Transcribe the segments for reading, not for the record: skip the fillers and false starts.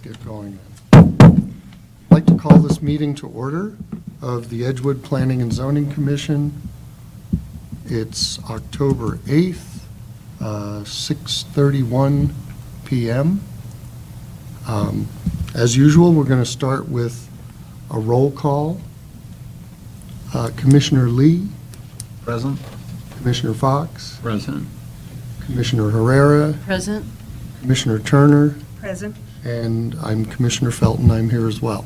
get going then. I'd like to call this meeting to order of the Edgewood Planning and Zoning Commission. It's October 8th, 6:31 p.m. As usual, we're going to start with a roll call. Commissioner Lee, Present. Commissioner Fox, Present. Commissioner Herrera, Present. Commissioner Turner, Present. and I'm Commissioner Felton. I'm here as well.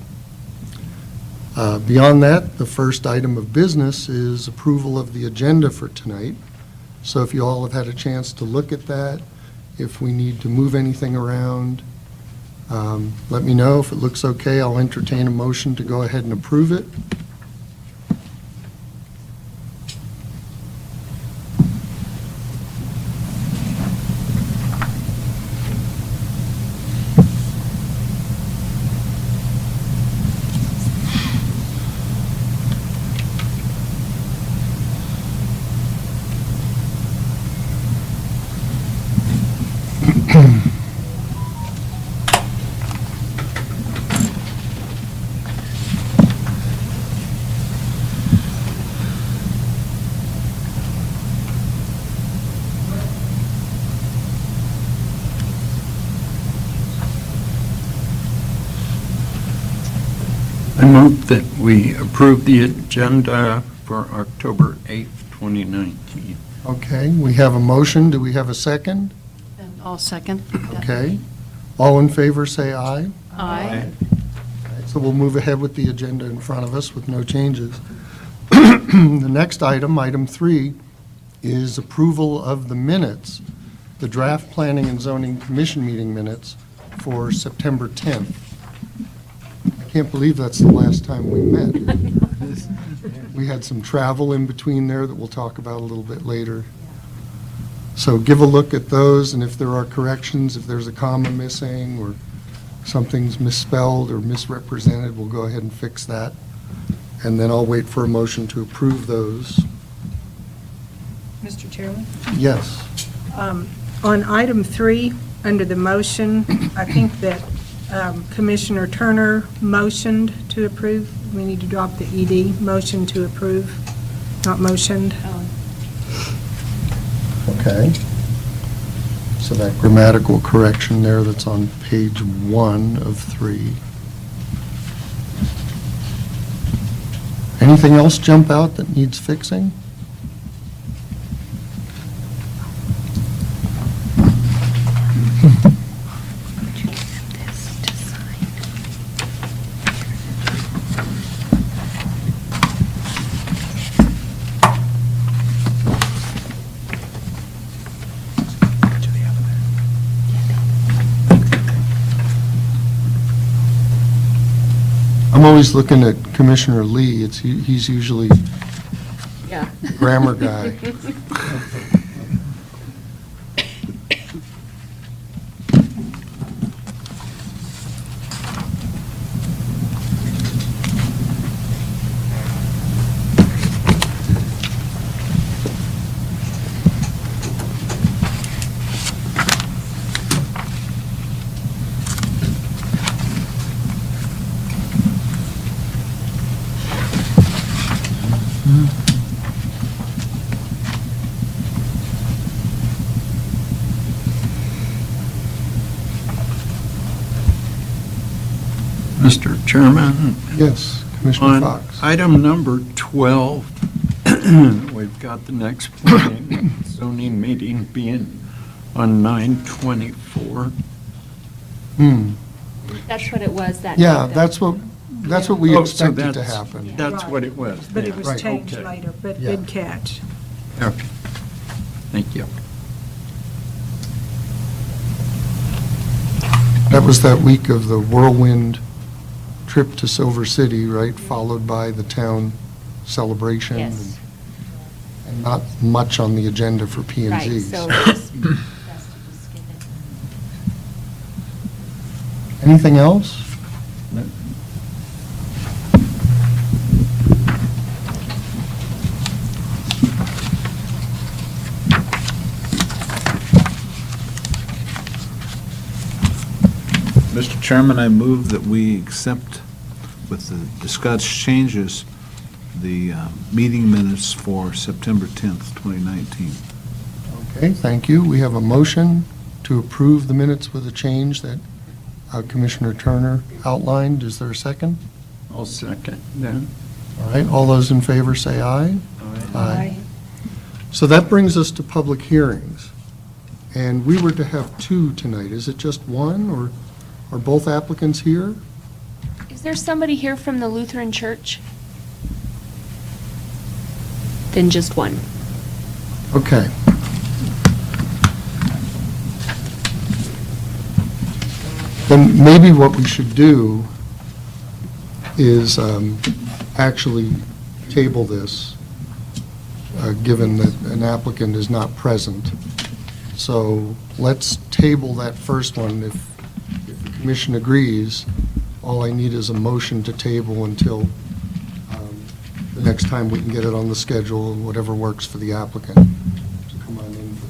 Beyond that, the first item of business is approval of the agenda for tonight. So if you all have had a chance to look at that, if we need to move anything around, let me know. If it looks okay, I'll entertain a motion to go ahead and approve it. I move that we approve the agenda for October 8th, 2019. Okay, we have a motion. Do we have a second? And I'll second. Okay. All in favor, say aye. Aye. So we'll move ahead with the agenda in front of us with no changes. The next item, item 3, is approval of the minutes, the draft Planning and Zoning Commission meeting minutes for September 10th. I can't believe that's the last time we met. We had some travel in between there that we'll talk about a little bit later. So give a look at those, and if there are corrections, if there's a comma missing or something's misspelled or misrepresented, we'll go ahead and fix that. And then I'll wait for a motion to approve those. Mr. Chairman, Yes. on item 3, under the motion, I think that Commissioner Turner motioned to approve. We need to drop the ED, motion to approve, not motioned. Okay. So that grammatical correction there that's on page 1 of 3. Anything else jump out that needs fixing? I'm always looking at Commissioner Lee. He's usually Yeah. grammar guy. Mr. Chairman, Yes, Commissioner on Fox. item number 12, we've got the next planning and zoning meeting being on 9/24. That's what it was that Yeah, night, though. that's what we Oh, so expected to that's- happen. That's what it was. But it then. was Right, changed okay. later, but Yeah. good catch. Okay. Thank you. That was that week of the whirlwind trip to Silver City, right, followed by the town celebration. Yes, And not much on the agenda for P and right, Z. so it's best to just skip it. Anything else? Mr. Chairman, I move that we accept with the discussed changes the meeting minutes for September 10th, 2019. Okay, thank you. We have a motion to approve the minutes with a change that Commissioner Turner outlined. Is there a second? I'll second that. All right, all those in favor say aye. Aye. So that brings us to public hearings. And we were to have two tonight. Is it just one, or are both applicants here? Is there somebody here from the Lutheran Church? Then just one. Okay. Then maybe what we should do is actually table this, given that an applicant is not present. So let's table that first one. If the commission agrees, all I need is a motion to table until the next time we can get it on the schedule, whatever works for the applicant to come on in for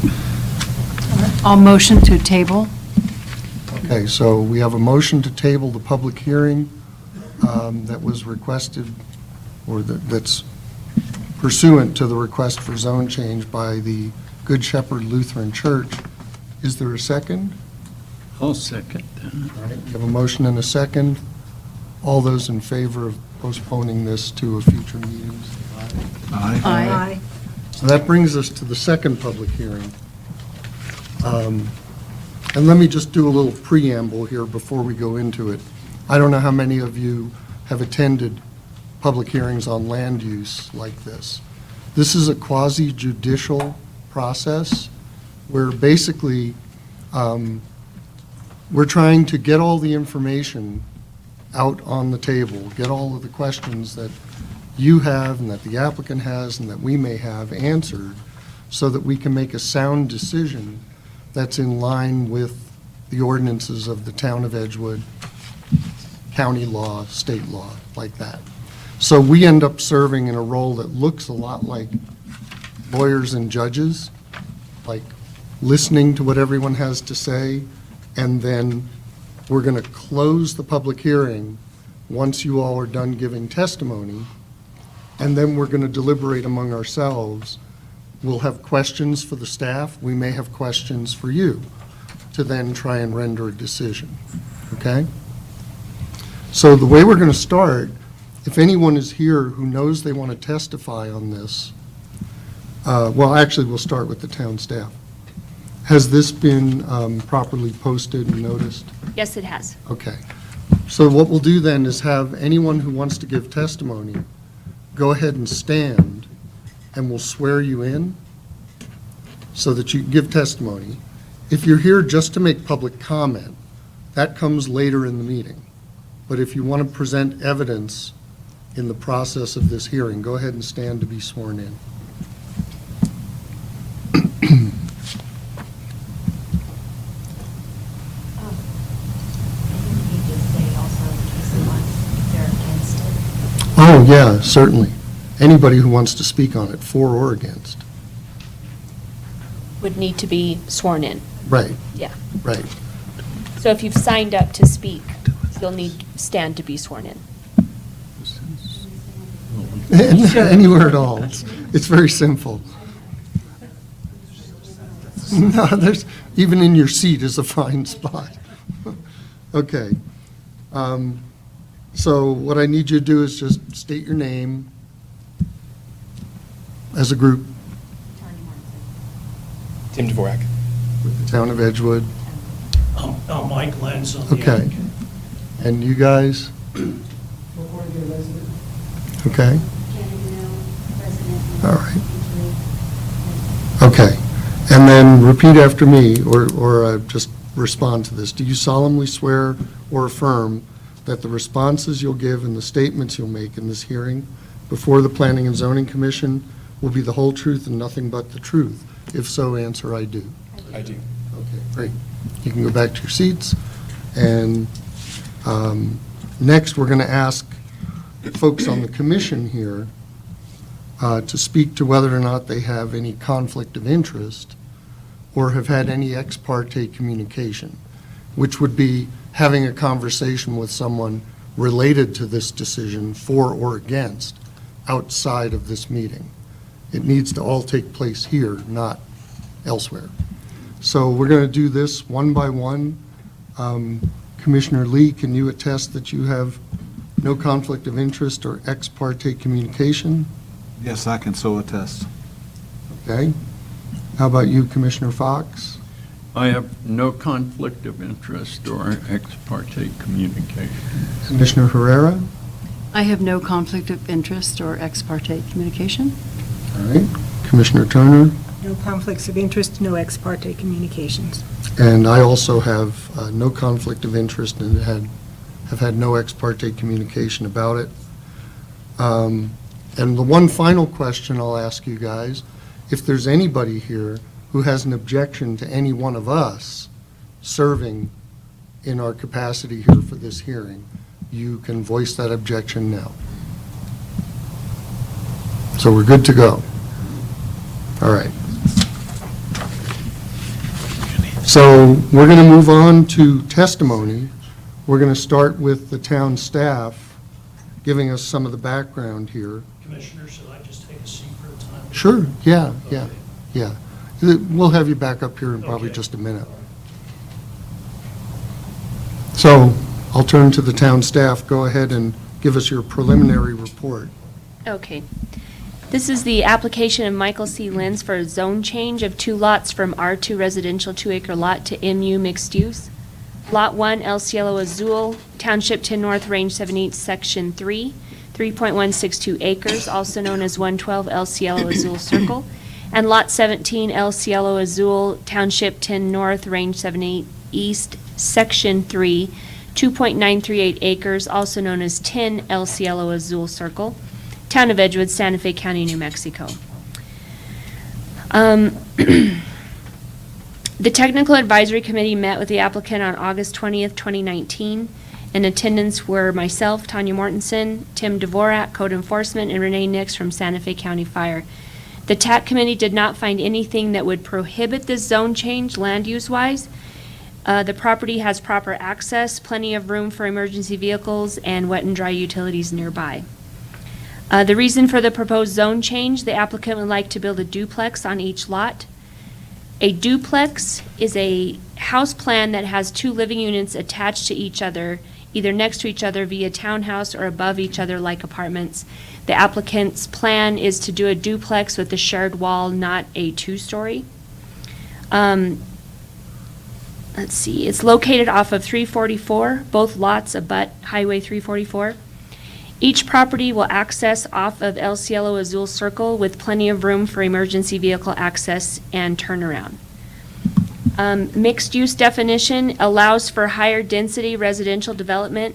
that. I'll motion to table. Okay, so we have a motion to table the public hearing that was requested, or that's pursuant to the request for zone change by the Good Shepherd Lutheran Church. Is there a second? I'll second that. All right, we have a motion and a second. All those in favor of postponing this to a future meeting? say aye. Aye. Aye. So that brings us to the second public hearing. And let me just do a little preamble here before we go into it. I don't know how many of you have attended public hearings on land use like this. This is a quasi-judicial process where basically we're trying to get all the information out on the table, get all of the questions that you have and that the applicant has and that we may have answered so that we can make a sound decision that's in line with the ordinances of the town of Edgewood, county law, state law, like that. So we end up serving in a role that looks a lot like lawyers and judges, like listening to what everyone has to say, and then we're going to close the public hearing once you all are done giving testimony, and then we're going to deliberate among ourselves. We'll have questions for the staff. We may have questions for you to then try and render a decision, okay? So the way we're going to start, if anyone is here who knows they want to testify on this, well, actually, we'll start with the town staff. Has this been properly posted and noticed? Yes, it has. Okay. So what we'll do then is have anyone who wants to give testimony go ahead and stand, and we'll swear you in so that you can give testimony. If you're here just to make public comment, that comes later in the meeting. But if you want to present evidence in the process of this hearing, go ahead and stand to be sworn in. Oh, yeah, certainly. Anybody who wants to speak on it, for or against. Would need to be sworn in. Right, Yeah. right. So if you've signed up to speak, you'll need to stand to be sworn in. Anywhere at all. It's very simple. No, there's, even in your seat is a fine spot. Okay. So what I need you to do is just state your name as a group Tim Dvorak. with the town of Edgewood. I'm Mike Lenz on the Okay. applicant. And you guys? Okay, all right. Okay. And then repeat after me, or just respond to this. Do you solemnly swear or affirm that the responses you'll give and the statements you'll make in this hearing before the Planning and Zoning Commission will be the whole truth and nothing but the truth? If so, answer I do. I do. Okay, great. You can go back to your seats. And next, we're going to ask folks on the commission here to speak to whether or not they have any conflict of interest or have had any ex parte communication, which would be having a conversation with someone related to this decision, for or against, outside of this meeting. It needs to all take place here, not elsewhere. So we're going to do this one by one. Commissioner Lee, can you attest that you have no conflict of interest or ex parte communication? Yes, I can so attest. Okay. How about you, Commissioner Fox? I have no conflict of interest or ex parte communication. Commissioner Herrera? I have no conflict of interest or ex parte communication. All right. Commissioner Turner? No conflicts of interest, no ex parte communications. And I also have no conflict of interest and have had no ex parte communication about it. And the one final question I'll ask you guys, if there's anybody here who has an objection to any one of us serving in our capacity here for this hearing, you can voice that objection now. So we're good to go. All right. So we're going to move on to testimony. We're going to start with the town staff giving us some of the background here. Commissioner, should I just take a seat for a time? Sure, yeah. We'll have you back up here in probably Okay. just a minute. So I'll turn to the town staff. Go ahead and give us your preliminary report. Okay. This is the application of Michael C. Lenz for a zone change of 2 lots from R2 residential 2-acre lot to MU mixed use. Lot 1, El Cielo Azul, Township 10 North, Range 78, Section 3, 3.162 acres, also known as 112 El Cielo Azul Circle. And Lot 17, El Cielo Azul, Township 10 North, Range 78 East, Section 3, 2.938 acres, also known as 10 El Cielo Azul Circle. Town of Edgewood, Santa Fe County, New Mexico. The Technical Advisory Committee met with the applicant on August 20th, 2019. In attendance were myself, Tanya Mortensen, Tim Dvorak, Code Enforcement, and Renee Nix from Santa Fe County Fire. The TAC Committee did not find anything that would prohibit this zone change land use-wise. The property has proper access, plenty of room for emergency vehicles, and wet and dry utilities nearby. The reason for the proposed zone change, the applicant would like to build a duplex on each lot. A duplex is a house plan that has 2 living units attached to each other, either next to each other via townhouse or above each other like apartments. The applicant's plan is to do a duplex with a shared wall, not a 2-story. Let's see, it's located off of 344. Both lots abut Highway 344. Each property will access off of El Cielo Azul Circle with plenty of room for emergency vehicle access and turnaround. Mixed-use definition allows for higher density residential development.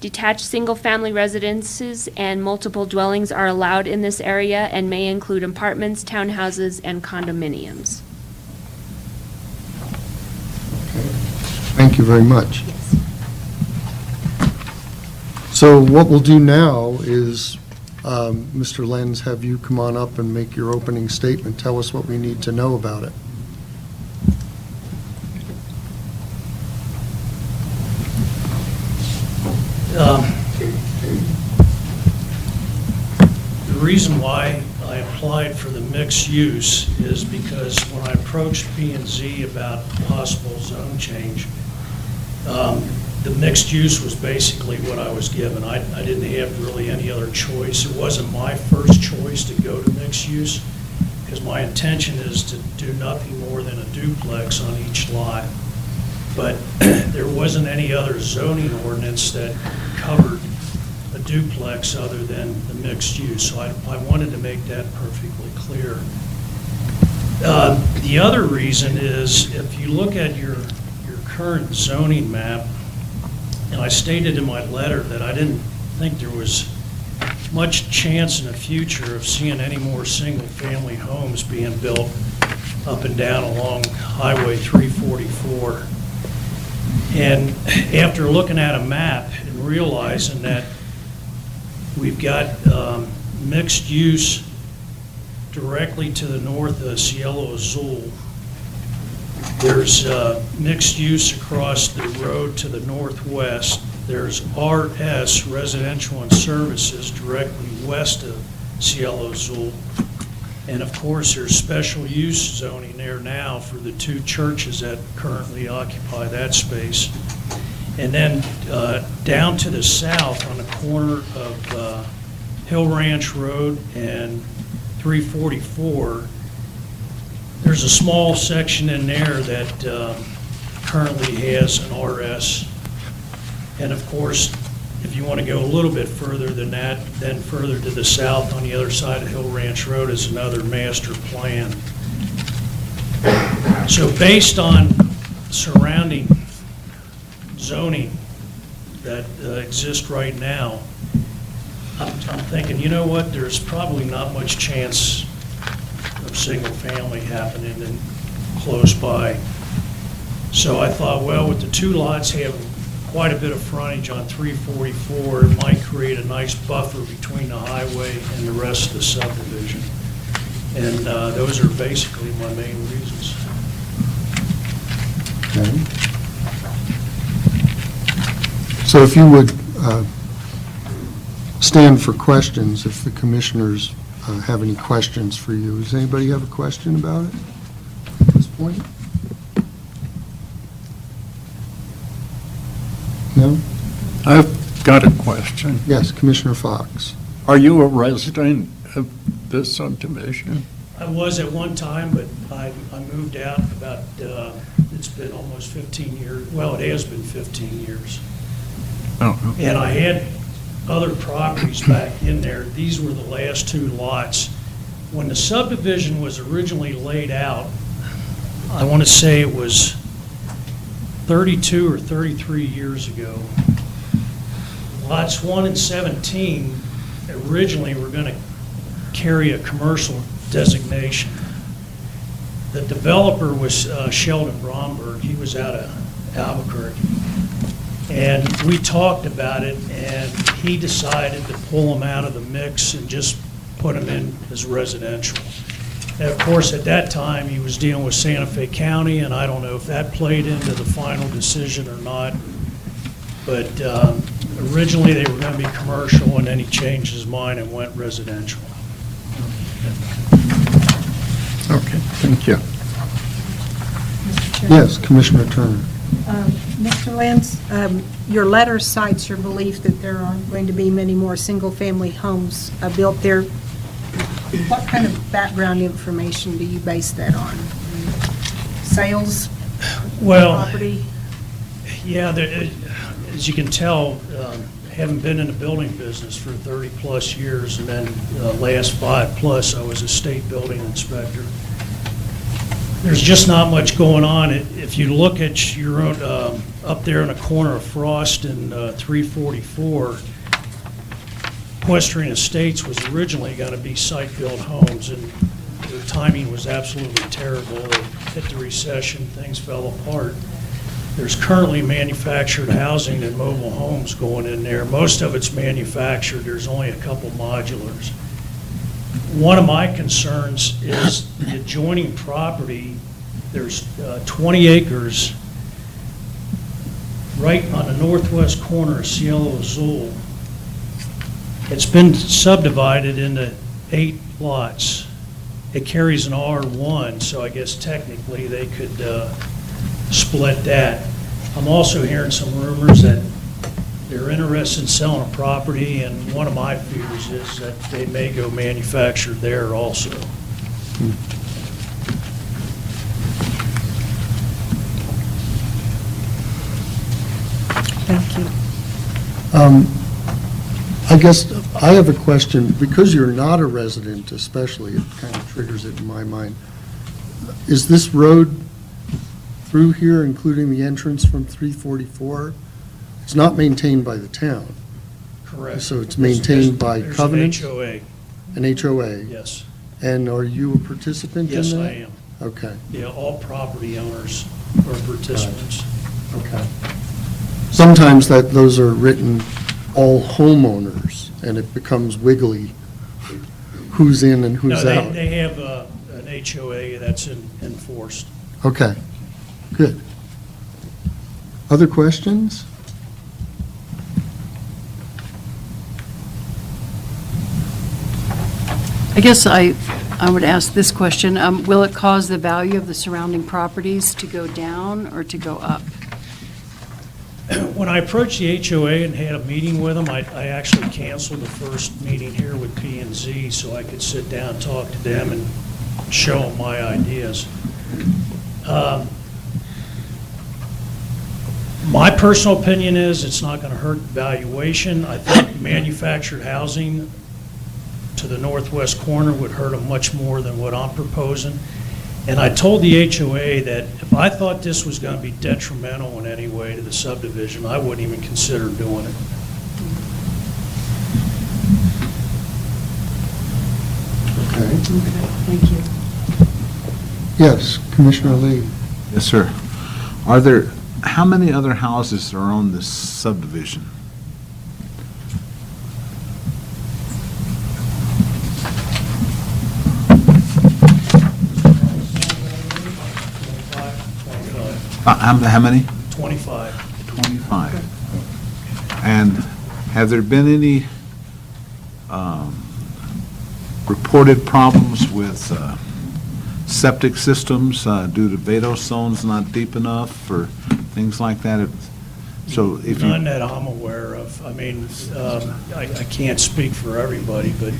Detached single-family residences and multiple dwellings are allowed in this area and may include apartments, townhouses, and condominiums. Thank you very much. So what we'll do now is, Mr. Lenz, have you come on up and make your opening statement. Tell us what we need to know about it. The reason why I applied for the mixed use is because when I approached P&Z about possible zone change, the mixed use was basically what I was given. I didn't have really any other choice. It wasn't my first choice to go to mixed use, because my intention is to do nothing more than a duplex on each lot. But there wasn't any other zoning ordinance that covered a duplex other than the mixed use. So I wanted to make that perfectly clear. The other reason is, if you look at your current zoning map, and I stated in my letter that I didn't think there was much chance in the future of seeing any more single-family homes being built up and down along Highway 344. And after looking at a map and realizing that we've got mixed use directly to the north of Cielo Azul, There's mixed use across the road to the northwest. There's RS, Residential and Services, directly west of Cielo Azul. And of course, there's special use zoning there now for the two churches that currently occupy that space. And then down to the south on the corner of Hill Ranch Road and 344, there's a small section in there that currently has an RS. And of course, if you want to go a little bit further than that, then further to the south on the other side of Hill Ranch Road is another master plan. So based on surrounding zoning that exists right now, I'm thinking, you know what, there's probably not much chance of single family happening in close by. So I thought, well, with the two lots having quite a bit of frontage on 344, it might create a nice buffer between the highway and the rest of the subdivision. And those are basically my main reasons. Okay. So if you would stand for questions, if the commissioners have any questions for you. Does anybody have a question about it at this point? No? I've got a question. Yes, Commissioner Fox. Are you a resident of this subdivision? I was at one time, but I moved out about, it's been almost 15 years. Well, it has been 15 years. Oh, And I had other properties back in there. These were the last two lots. When the subdivision was originally laid out, I want to say it was 32 or 33 years ago. Lots 1 and 17 originally were going to carry a commercial designation. The developer was Sheldon Bromberg. He was out of Albuquerque. And we talked about it, and he decided to pull them out of the mix and just put them in as residential. And of course, at that time, he was dealing with Santa Fe County, and I don't know if that played into the final decision or not. But originally, they were going to be commercial, and then he changed his mind and went residential. okay, thank you. Mr. Chairman. Yes, Commissioner Turner. Mr. Lance, your letter cites your belief that there are going to be many more single-family homes built there. What kind of background information do you base that on? Sales, Well, property? yeah, as you can tell, haven't been in the building business for 30-plus years, and then last 5-plus, I was a state building inspector. There's just not much going on. If you look at your own, up there in the corner of Frost and 344, Equestrian Estates was originally going to be site-built homes, and the timing was absolutely terrible. They hit the recession, things fell apart. There's currently manufactured housing and mobile homes going in there. Most of it's manufactured. There's only a couple modulars. One of my concerns is the adjoining property. There's 20 acres right on the northwest corner of Cielo Azul. It's been subdivided into 8 lots. It carries an R1, so I guess technically they could split that. I'm also hearing some rumors that they're interested in selling a property, and one of my fears is that they may go manufactured there also. Thank you. I guess I have a question, because you're not a resident especially, it kind of triggers it in my mind. Is this road through here, including the entrance from 344? It's not maintained by the town, Correct. so it's maintained by There's covenants? an An HOA? yes. And are you a participant in that? Yes, I am. Okay, Yeah, all property owners are participants. okay. Sometimes those are written all homeowners, and it becomes wiggly, who's in and who's No, out. they have an HOA that's enforced. Okay, Good. Other questions? I guess I would ask this question. Will it cause the value of the surrounding properties to go down or to go up? When I approached the HOA and had a meeting with them, I actually canceled the first meeting here with P and Z so I could sit down, talk to them, and show them my ideas. My personal opinion is it's not going to hurt valuation. I think manufactured housing to the northwest corner would hurt them much more than what I'm proposing. And I told the HOA that if I thought this was going to be detrimental in any way to the subdivision, I wouldn't even consider doing it. Okay. Thank you. Yes, Commissioner Lee. Yes, sir. How many other houses are on this subdivision? How many? 25. 25. And have there been any reported problems with septic systems due to vadose zones not deep enough or things like that? So if you, None that I'm aware of. I mean, I can't speak for everybody, but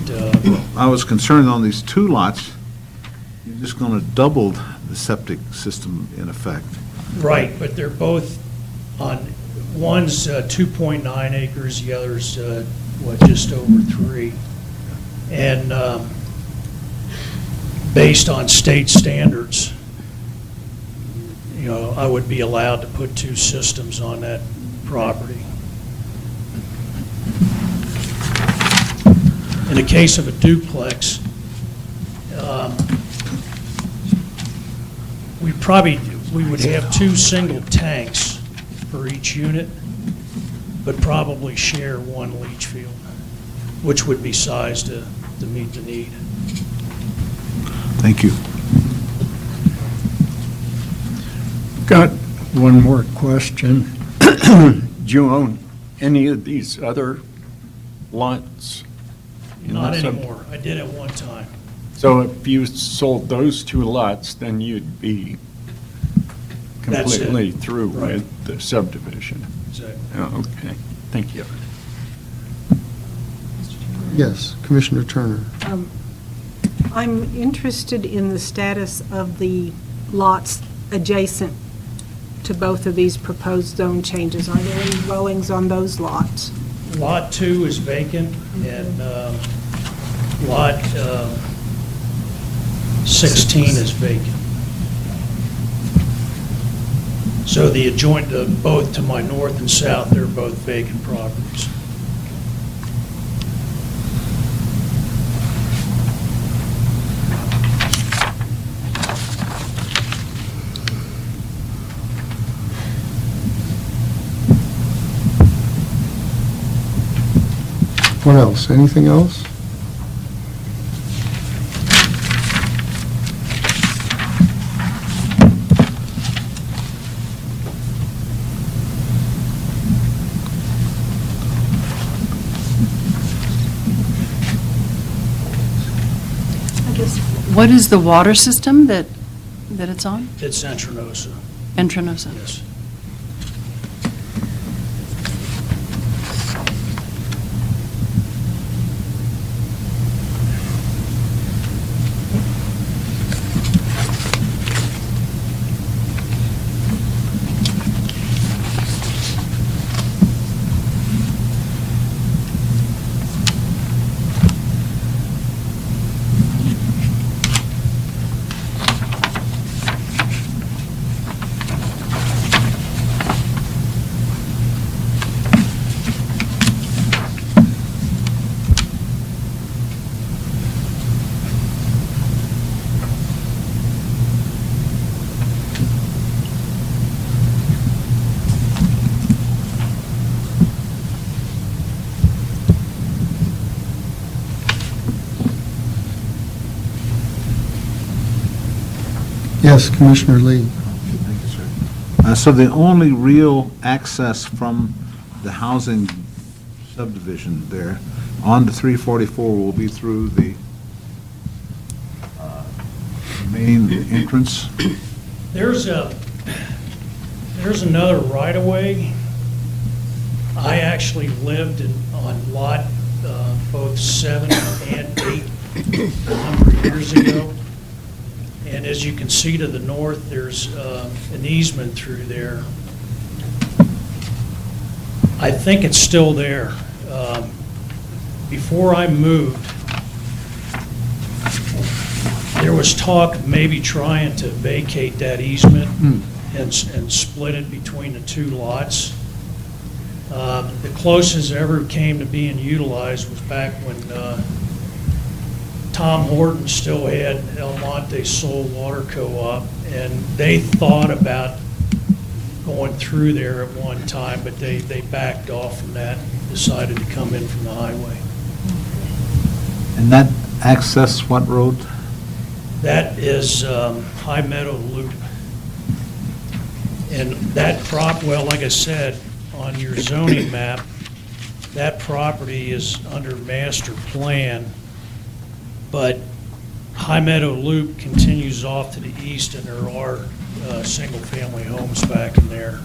I was concerned on these two lots, you're just going to double the septic system in effect. right, but they're both on, one's 2.9 acres, the other's, just over 3. And based on state standards, I would be allowed to put 2 systems on that property. In the case of a duplex, we would have 2 single tanks for each unit, but probably share 1 leach field, which would be sized to meet the need. Thank you. Got one more question. Do you own any of these other lots? in Not the sub- anymore. I did at one time. So if you sold those 2 lots, then you'd be That's it. completely through Right. with the subdivision? Exactly. Oh, okay, thank you. Yes, Commissioner Turner. I'm interested in the status of the lots adjacent to both of these proposed zone changes. Are there any dwellings on those lots? Lot 2 is vacant, and lot 16 is vacant. So the adjoint, both to my north and south, they're both vacant properties. What else? Anything else? What is the water system that it's on? It's Entranosa, Entranosa? yes. Yes, Commissioner Lee. Thank you, sir. So the only real access from the housing subdivision there onto 344 will be through the main entrance? There's another right-of-way. I actually lived on lot both 7 and 8 a number of years ago. And as you can see to the north, there's an easement through there. I think it's still there. Before I moved, there was talk of maybe trying to vacate that easement and split it between the two lots. The closest it ever came to being utilized was back when Tom Horton still had El Monte Sol Water Co-op, and they thought about going through there at one time, but they backed off from that, decided to come in from the highway. And that access what road? That is High Meadow Loop. And that well, like I said, on your zoning map, that property is under master plan, but High Meadow Loop continues off to the east, and there are single-family homes back in there.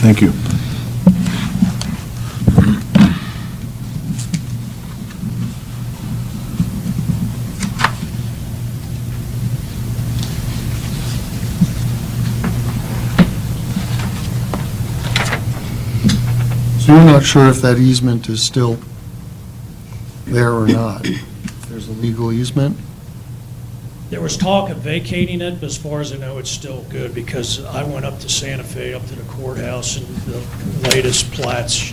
Thank you. So you're not sure if that easement is still there or not? If there's a legal easement? There was talk of vacating it, but as far as I know, it's still good, because I went up to Santa Fe, up to the courthouse, and the latest plats